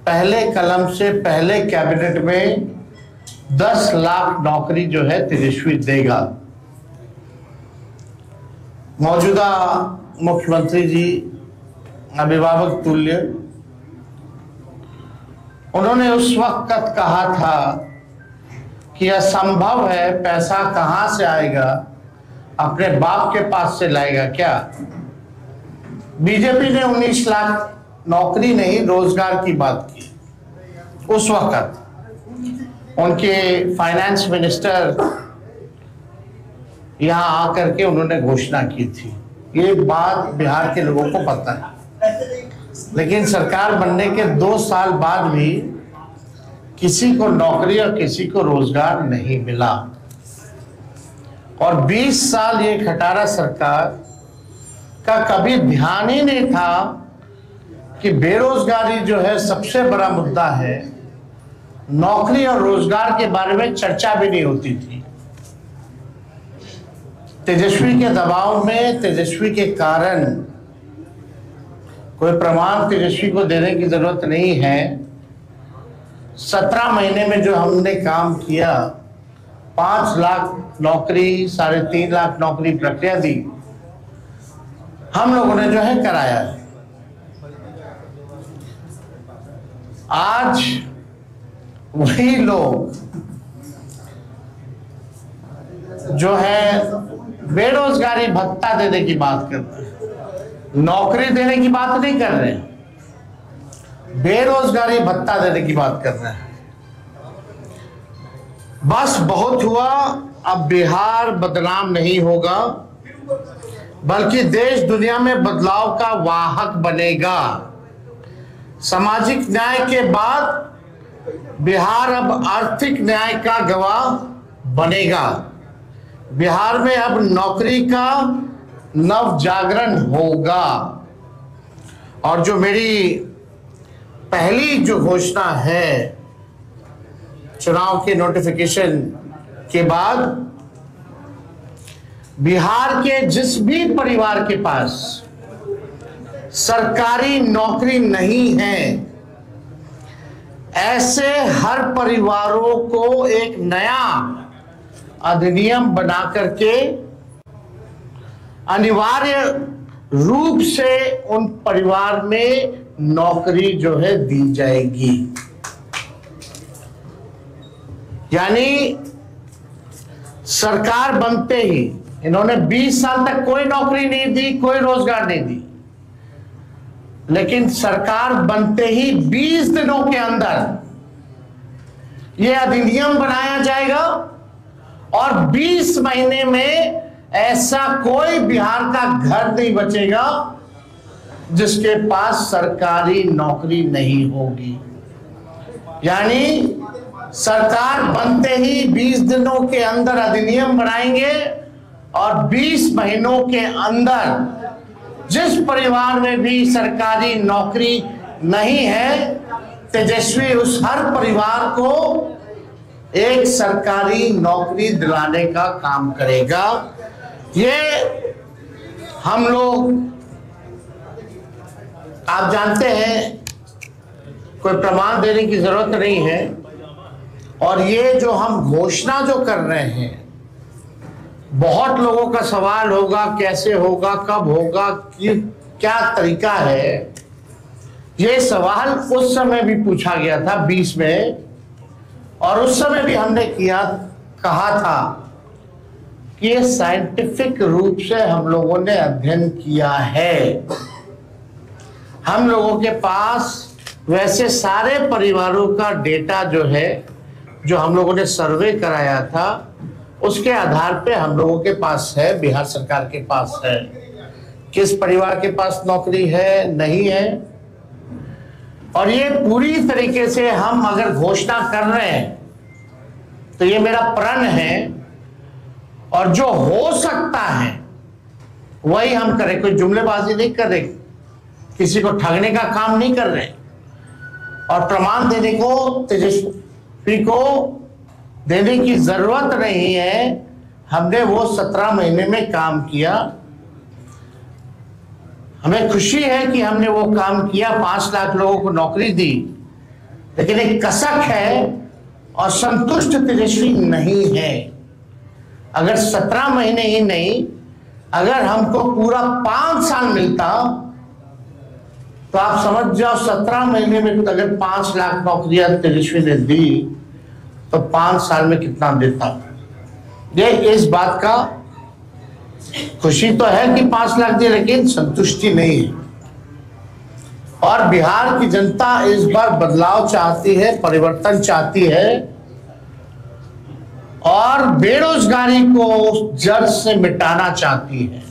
पहले कलम से पहले कैबिनेट में 10 लाख नौकरी जो है तेजस्वी देगा। मौजूदा मुख्यमंत्री जी अभिभावक तुल्य, उन्होंने उस वक्त कहा था कि असंभव है, पैसा कहां से आएगा, अपने बाप के पास से लाएगा क्या। बीजेपी ने 19 लाख नौकरी नहीं रोजगार की बात की। उस वक्त उनके फाइनेंस मिनिस्टर यहां आकर के उन्होंने घोषणा की थी। ये बात बिहार के लोगों को पता है, लेकिन सरकार बनने के 2 साल बाद भी किसी को नौकरी और किसी को रोजगार नहीं मिला। और 20 साल ये खटारा सरकार का कभी ध्यान ही नहीं था कि बेरोजगारी जो है सबसे बड़ा मुद्दा है। नौकरी और रोजगार के बारे में चर्चा भी नहीं होती थी। तेजस्वी के दबाव में, तेजस्वी के कारण, कोई प्रमाण तेजस्वी को देने की जरूरत नहीं है, 17 महीने में जो हमने काम किया, 5 लाख नौकरी, 3.5 लाख नौकरी प्रक्रिया दी, हम लोगों ने जो है कराया है। आज वही लोग जो है बेरोजगारी भत्ता देने की बात करते हैं, नौकरी देने की बात नहीं कर रहे हैं, बेरोजगारी भत्ता देने की बात कर रहे हैं। बस बहुत हुआ, अब बिहार बदनाम नहीं होगा, बल्कि देश दुनिया में बदलाव का वाहक बनेगा। सामाजिक न्याय के बाद बिहार अब आर्थिक न्याय का गवाह बनेगा। बिहार में अब नौकरी का नव जागरण होगा। और जो मेरी पहली जो घोषणा है चुनाव के नोटिफिकेशन के बाद, बिहार के जिस भी परिवार के पास सरकारी नौकरी नहीं है, ऐसे हर परिवारों को एक नया अधिनियम बना करके अनिवार्य रूप से उन परिवार में नौकरी जो है दी जाएगी। यानी सरकार बनते ही इन्होंने 20 साल तक कोई नौकरी नहीं दी, कोई रोजगार नहीं दी, लेकिन सरकार बनते ही 20 दिनों के अंदर यह अधिनियम बनाया जाएगा और 20 महीने में ऐसा कोई बिहार का घर नहीं बचेगा जिसके पास सरकारी नौकरी नहीं होगी। यानी सरकार बनते ही 20 दिनों के अंदर अधिनियम बनाएंगे और 20 महीनों के अंदर जिस परिवार में भी सरकारी नौकरी नहीं है, तेजस्वी उस हर परिवार को एक सरकारी नौकरी दिलाने का काम करेगा। ये हम लोग, आप जानते हैं, कोई प्रमाण देने की जरूरत नहीं है। और ये जो हम घोषणा जो कर रहे हैं, बहुत लोगों का सवाल होगा कैसे होगा, कब होगा, क्या तरीका है। ये सवाल उस समय भी पूछा गया था 20 में, और उस समय भी हमने कहा था कि ये साइंटिफिक रूप से हम लोगों ने अध्ययन किया है। हम लोगों के पास वैसे सारे परिवारों का डेटा जो है, जो हम लोगों ने सर्वे कराया था, उसके आधार पे हम लोगों के पास है, बिहार सरकार के पास है, किस परिवार के पास नौकरी है, नहीं है। और ये पूरी तरीके से हम अगर घोषणा कर रहे हैं तो ये मेरा प्रण है, और जो हो सकता है वही हम करें। कोई जुमलेबाजी नहीं कर रहे, किसी को ठगने का काम नहीं कर रहे, और प्रमाण देने को तेजस्वी को देने की जरूरत नहीं है। हमने वो 17 महीने में काम किया। हमें खुशी है कि हमने वो काम किया, 5 लाख लोगों को नौकरी दी। लेकिन एक कसक है और संतुष्ट तेजस्वी नहीं है। अगर 17 महीने ही नहीं, अगर हमको पूरा 5 साल मिलता तो आप समझ जाओ 17 महीने में अगर 5 लाख नौकरियां तेजस्वी ने दी तो 5 साल में कितना देता। ये इस बात का खुशी तो है कि 5 लाख दिए, लेकिन संतुष्टि नहीं है। और बिहार की जनता इस बार बदलाव चाहती है, परिवर्तन चाहती है और बेरोजगारी को जड़ से मिटाना चाहती है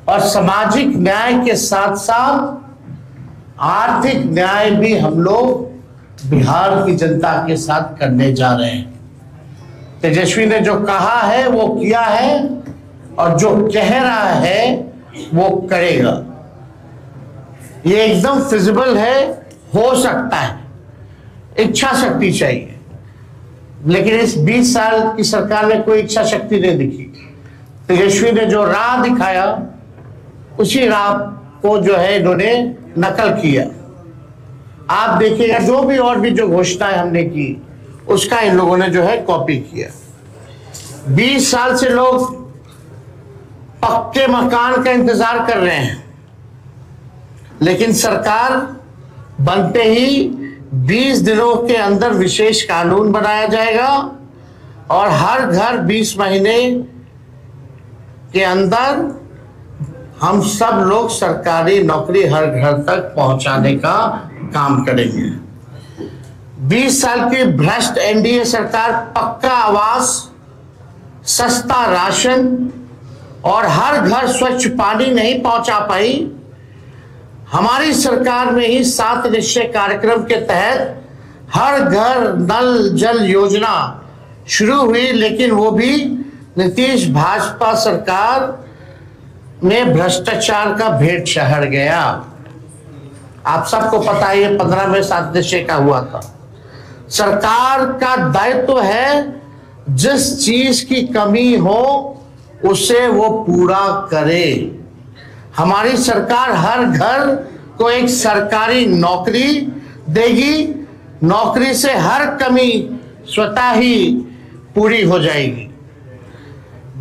और सामाजिक न्याय के साथ साथ आर्थिक न्याय भी हम लोग बिहार की जनता के साथ करने जा रहे हैं। तेजस्वी ने जो कहा है वो किया है और जो कह रहा है वो करेगा। ये एकदम फिजिबल है, हो सकता है, इच्छा शक्ति चाहिए। लेकिन इस 20 साल की सरकार में कोई इच्छा शक्ति नहीं दिखी। तेजस्वी ने जो राह दिखाया उसी राह को जो है इन्होंने नकल किया। आप देखिएगा जो भी और भी जो घोषणाएं हमने की उसका इन लोगों ने जो है कॉपी किया। 20 साल से लोग पक्के मकान का इंतजार कर रहे हैं, लेकिन सरकार बनते ही 20 दिनों के अंदर विशेष कानून बनाया जाएगा और हर घर 20 महीने के अंदर हम सब लोग सरकारी नौकरी हर घर तक पहुंचाने का काम करेंगे। 20 साल की भ्रष्ट एनडीए सरकार पक्का आवास, सस्ता राशन और हर घर स्वच्छ पानी नहीं पहुंचा पाई। हमारी सरकार में ही 7 निश्चय कार्यक्रम के तहत हर घर नल जल योजना शुरू हुई, लेकिन वो भी नीतीश भाजपा सरकार में भ्रष्टाचार का भेंट चढ़ गया। आप सबको पता है ये 15 में 7 निश्चय का हुआ था। सरकार का दायित्व है जिस चीज की कमी हो उसे वो पूरा करे। हमारी सरकार हर घर को एक सरकारी नौकरी देगी, नौकरी से हर कमी स्वतः ही पूरी हो जाएगी।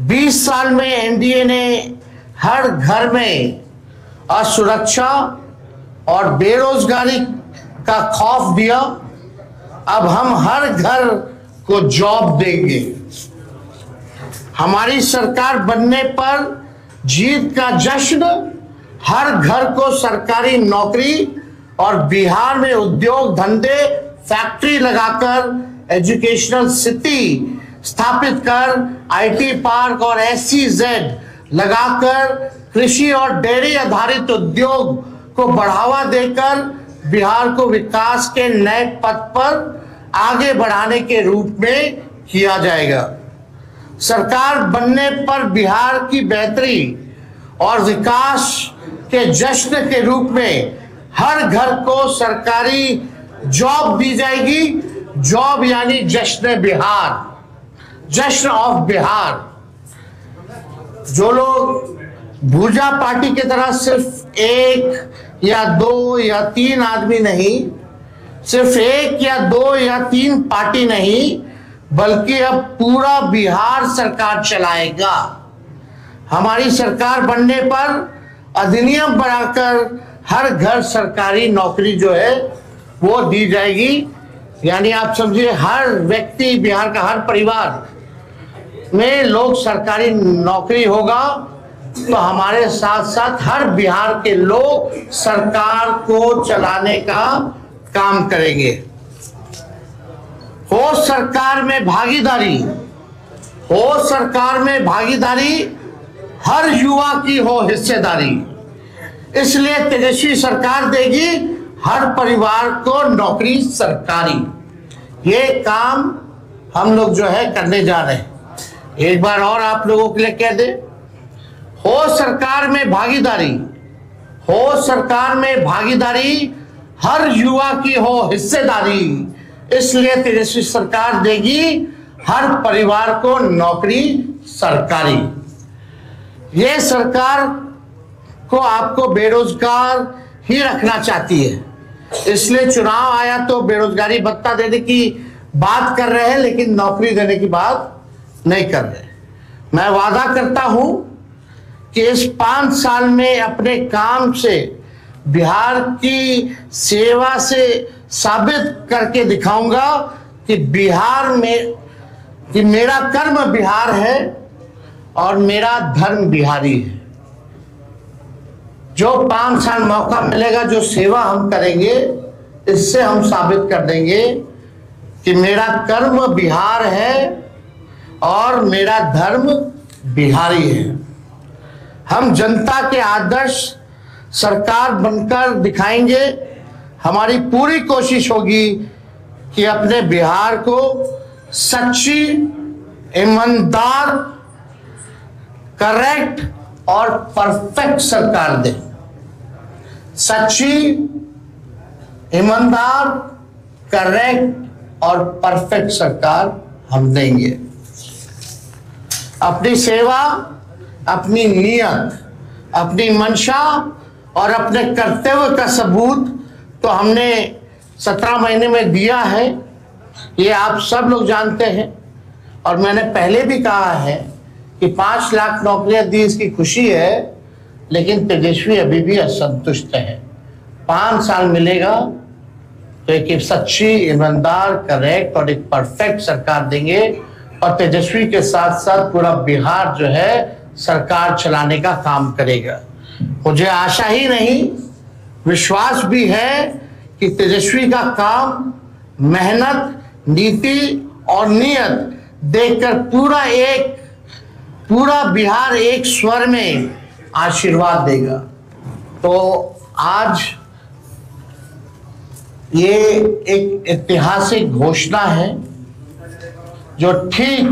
20 साल में एनडीए ने हर घर में असुरक्षा और बेरोजगारी का खौफ दिया। अब हम हर घर को जॉब देंगे। हमारी सरकार बनने पर जीत का जश्न, हर घर को सरकारी नौकरी और बिहार में उद्योग धंधे, फैक्ट्री लगाकर एजुकेशनल सिटी स्थापित कर, आईटी पार्क और एसईजेड लगाकर कृषि और डेयरी आधारित उद्योग को बढ़ावा देकर बिहार को विकास के नए पथ पर आगे बढ़ाने के रूप में किया जाएगा। सरकार बनने पर बिहार की बेहतरी और विकास के जश्न के रूप में हर घर को सरकारी जॉब दी जाएगी। जॉब यानी जश्न बिहार, जश्न ऑफ बिहार। जो लोग भूजा पार्टी की तरह सिर्फ 1 या 2 या 3 आदमी नहीं, सिर्फ 1 या 2 या 3 पार्टी नहीं, बल्कि अब पूरा बिहार सरकार चलाएगा। हमारी सरकार बनने पर अधिनियम बनाकर हर घर सरकारी नौकरी जो है वो दी जाएगी। यानी आप समझिए हर व्यक्ति, बिहार का हर परिवार में लोग सरकारी नौकरी होगा, तो हमारे साथ साथ हर बिहार के लोग सरकार को चलाने का काम करेंगे। हो सरकार में भागीदारी, हो सरकार में भागीदारी, हर युवा की हो हिस्सेदारी। इसलिए तेजस्वी सरकार देगी हर परिवार को नौकरी सरकारी। ये काम हम लोग जो है करने जा रहे हैं। एक बार और आप लोगों के लिए कह दे, हो सरकार में भागीदारी, हो सरकार में भागीदारी, हर युवा की हो हिस्सेदारी। इसलिए तेजस्वी सरकार देगी हर परिवार को नौकरी सरकारी। ये सरकार को आपको बेरोजगार ही रखना चाहती है, इसलिए चुनाव आया तो बेरोजगारी भत्ता देने की बात कर रहे हैं, लेकिन नौकरी देने की बात नहीं कर रहे। मैं वादा करता हूं कि इस 5 साल में अपने काम से बिहार की सेवा से साबित करके दिखाऊंगा कि बिहार में कि मेरा कर्म बिहार है और मेरा धर्म बिहारी है। जो 5 साल मौका मिलेगा, जो सेवा हम करेंगे, इससे हम साबित कर देंगे कि मेरा कर्म बिहार है और मेरा धर्म बिहारी है। हम जनता के आदर्श सरकार बनकर दिखाएंगे। हमारी पूरी कोशिश होगी कि अपने बिहार को सच्ची, ईमानदार, करेक्ट और परफेक्ट सरकार दे। सच्ची, ईमानदार, करेक्ट और परफेक्ट सरकार हम देंगे। अपनी सेवा, अपनी नियत, अपनी मंशा और अपने कर्तव्य का सबूत तो हमने 17 महीने में दिया है, ये आप सब लोग जानते हैं। और मैंने पहले भी कहा है कि 5 लाख नौकरियां दी, इसकी खुशी है, लेकिन तेजस्वी अभी भी असंतुष्ट है। 5 साल मिलेगा तो एक सच्ची, ईमानदार, करेक्ट और एक परफेक्ट सरकार देंगे और तेजस्वी के साथ साथ पूरा बिहार जो है सरकार चलाने का काम करेगा। मुझे आशा ही नहीं, विश्वास भी है कि तेजस्वी का काम, मेहनत, नीति और नियत देखकर पूरा बिहार एक स्वर में आशीर्वाद देगा। तो आज ये एक ऐतिहासिक घोषणा है जो ठीक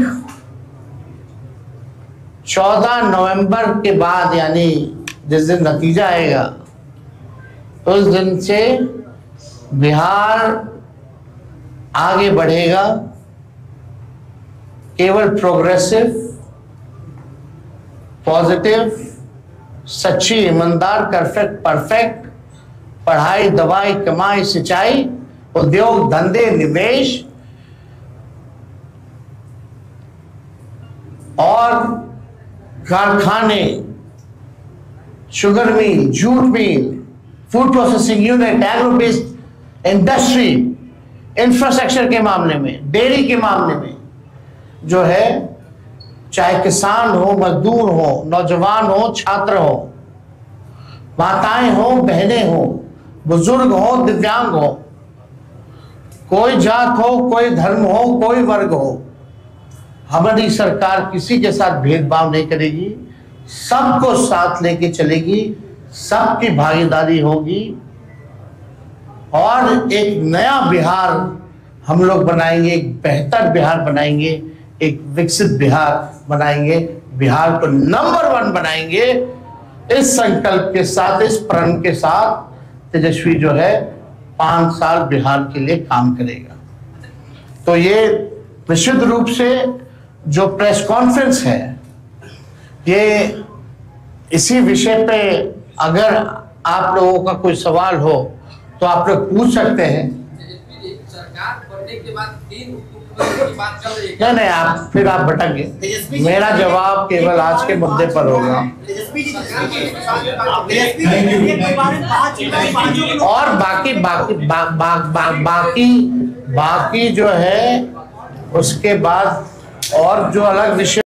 14 नवंबर के बाद, यानी जिस दिन नतीजा आएगा उस दिन से बिहार आगे बढ़ेगा। केवल प्रोग्रेसिव, पॉजिटिव, सच्ची, ईमानदार, परफेक्ट, पढ़ाई, दवाई, कमाई, सिंचाई, उद्योग, धंधे, निवेश और कारखाने, sugar mill, jute mill, food processing unit, agro based industry, infrastructure के मामले में, डेयरी के मामले में जो है, चाहे किसान हो, मजदूर हो, नौजवान हो, छात्र हो, माताएं हो, बहनें हो, बुजुर्ग हो, दिव्यांग हो, कोई जात हो, कोई धर्म हो, कोई वर्ग हो, हमारी सरकार किसी के साथ भेदभाव नहीं करेगी, सबको साथ लेके चलेगी, सबकी भागीदारी होगी और एक नया बिहार हम लोग बनाएंगे, एक बेहतर बिहार बनाएंगे, एक विकसित बिहार बनाएंगे, बिहार को नंबर 1 बनाएंगे। इस संकल्प के साथ, इस प्रण के साथ तेजस्वी जो है 5 साल बिहार के लिए काम करेगा। तो ये निश्चित रूप से जो प्रेस कॉन्फ्रेंस है, ये इसी विषय पे अगर आप लोगों का कोई सवाल हो तो आप लोग पूछ सकते हैं। सरकार बनने के बाद 3 मुख्यमंत्री की बात चल रही है। नहीं, आप फिर आप भटकेंगे। मेरा जवाब केवल आज के मुद्दे पर होगा और बाकी जो है उसके बाद और जो अलग विषय